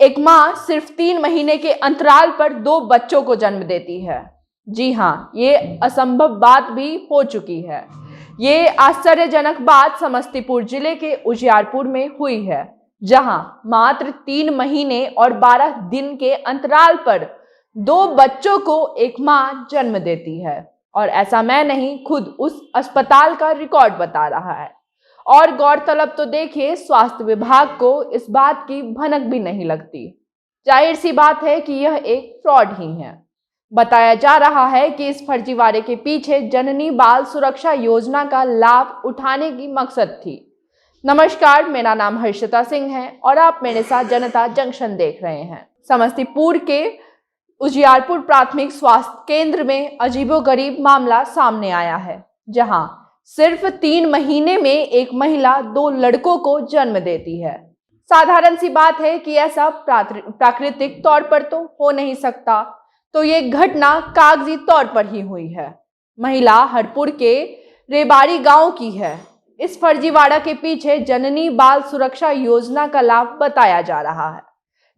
एक माँ सिर्फ 3 महीने के अंतराल पर 2 बच्चों को जन्म देती है। जी हाँ, ये असंभव बात भी हो चुकी है। ये आश्चर्यजनक बात समस्तीपुर जिले के उजियारपुर में हुई है, जहां मात्र 3 महीने और 12 दिन के अंतराल पर 2 बच्चों को एक माँ जन्म देती है। और ऐसा मैं नहीं, खुद उस अस्पताल का रिकॉर्ड बता रहा है। और गौरतलब तो देखिए, स्वास्थ्य विभाग को इस बात की भनक भी नहीं लगती। जाहिर सी बात है कि यह एक फ्रॉड ही है। बताया जा रहा है कि इस फर्जीवाड़े के पीछे जननी बाल सुरक्षा योजना का लाभ उठाने की मकसद थी। नमस्कार, मेरा नाम हर्षिता सिंह है और आप मेरे साथ जनता जंक्शन देख रहे हैं। समस्तीपुर के उजियारपुर प्राथमिक स्वास्थ्य केंद्र में अजीबोगरीब मामला सामने आया है, जहां सिर्फ 3 महीने में एक महिला 2 लड़कों को जन्म देती है। साधारण सी बात है कि ऐसा प्राकृतिक तौर पर तो हो नहीं सकता, तो ये घटना कागजी तौर पर ही हुई है। महिला हरपुर के रेबाड़ी गांव की है। इस फर्जीवाड़ा के पीछे जननी बाल सुरक्षा योजना का लाभ बताया जा रहा है,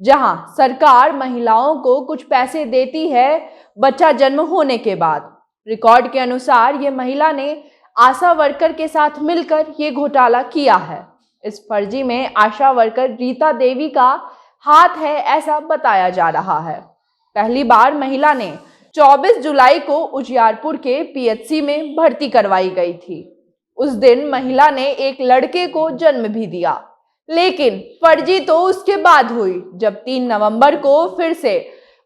जहां सरकार महिलाओं को कुछ पैसे देती है बच्चा जन्म होने के बाद। रिकॉर्ड के अनुसार ये महिला ने आशा वर्कर के साथ मिलकर ये घोटाला किया है। इस फर्जी में आशा वर्कर रीता देवी का हाथ है, ऐसा बताया जा रहा है। पहली बार महिला ने 24 जुलाई को उजियारपुर के पीएचसी में भर्ती करवाई गई थी। उस दिन महिला ने एक लड़के को जन्म भी दिया, लेकिन फर्जी तो उसके बाद हुई, जब 3 नवंबर को फिर से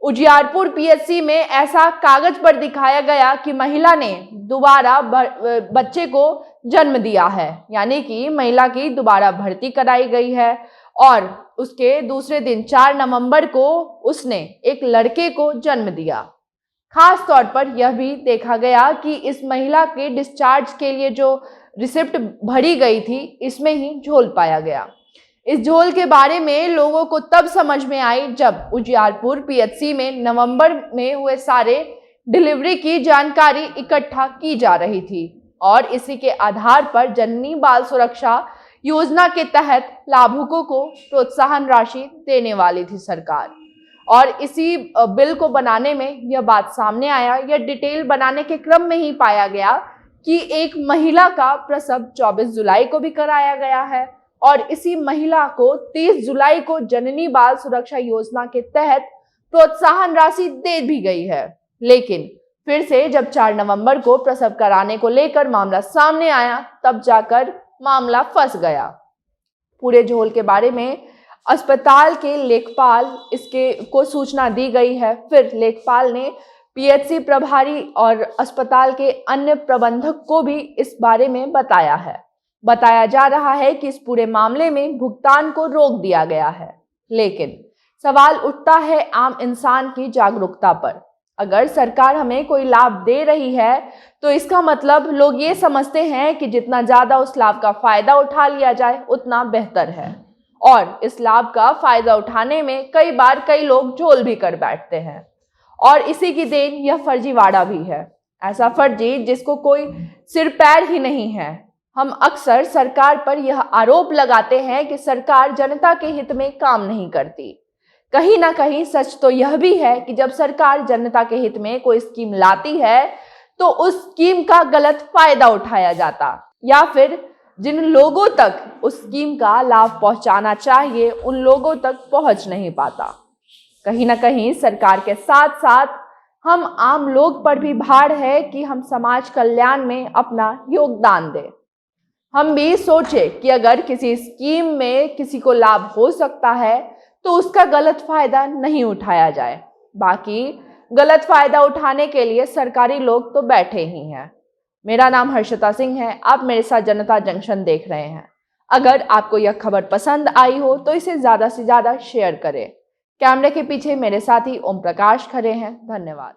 उजियारपुर पीएचसी में ऐसा कागज पर दिखाया गया कि महिला ने दोबारा बच्चे को जन्म दिया है, यानी कि महिला की दोबारा भर्ती कराई गई है। और उसके दूसरे दिन 4 नवंबर को उसने एक लड़के को जन्म दिया। खास तौर पर यह भी देखा गया कि इस महिला के डिस्चार्ज के लिए जो रिसिप्ट भरी गई थी, इसमें ही झोल पाया गया। इस झोल के बारे में लोगों को तब समझ में आई जब उजियारपुर पीएचसी में नवंबर में हुए सारे डिलीवरी की जानकारी इकट्ठा की जा रही थी, और इसी के आधार पर जननी बाल सुरक्षा योजना के तहत लाभुकों को प्रोत्साहन राशि देने वाली थी सरकार। और इसी बिल को बनाने में यह बात सामने आया, यह डिटेल बनाने के क्रम में ही पाया गया कि एक महिला का प्रसव 24 जुलाई को भी कराया गया है, और इसी महिला को 30 जुलाई को जननी बाल सुरक्षा योजना के तहत प्रोत्साहन राशि दे भी गई है। लेकिन फिर से जब 4 नवंबर को प्रसव कराने को लेकर मामला सामने आया, तब जाकर मामला फंस गया। पूरे झोल के बारे में अस्पताल के लेखपाल को सूचना दी गई है। फिर लेखपाल ने पीएचसी प्रभारी और अस्पताल के अन्य प्रबंधक को भी इस बारे में बताया है। बताया जा रहा है कि इस पूरे मामले में भुगतान को रोक दिया गया है। लेकिन सवाल उठता है आम इंसान की जागरूकता पर। अगर सरकार हमें कोई लाभ दे रही है तो इसका मतलब लोग ये समझते हैं कि जितना ज्यादा उस लाभ का फायदा उठा लिया जाए उतना बेहतर है, और इस लाभ का फायदा उठाने में कई बार कई लोग झोल भी कर बैठते हैं। और इसी की देन यह फर्जीवाड़ा भी है, ऐसा फर्जी जिसको कोई सिर पैर ही नहीं है। हम अक्सर सरकार पर यह आरोप लगाते हैं कि सरकार जनता के हित में काम नहीं करती। कहीं ना कहीं सच तो यह भी है कि जब सरकार जनता के हित में कोई स्कीम लाती है तो उस स्कीम का गलत फायदा उठाया जाता, या फिर जिन लोगों तक उस स्कीम का लाभ पहुंचाना चाहिए उन लोगों तक पहुंच नहीं पाता। कहीं ना कहीं सरकार के साथ साथ हम आम लोग पर भी भार है कि हम समाज कल्याण में अपना योगदान दें। हम भी सोचें कि अगर किसी स्कीम में किसी को लाभ हो सकता है तो उसका गलत फायदा नहीं उठाया जाए। बाकी गलत फायदा उठाने के लिए सरकारी लोग तो बैठे ही हैं। मेरा नाम हर्षिता सिंह है, आप मेरे साथ जनता जंक्शन देख रहे हैं। अगर आपको यह खबर पसंद आई हो तो इसे ज़्यादा से ज़्यादा शेयर करें। कैमरे के पीछे मेरे साथी ओम प्रकाश खड़े हैं। धन्यवाद।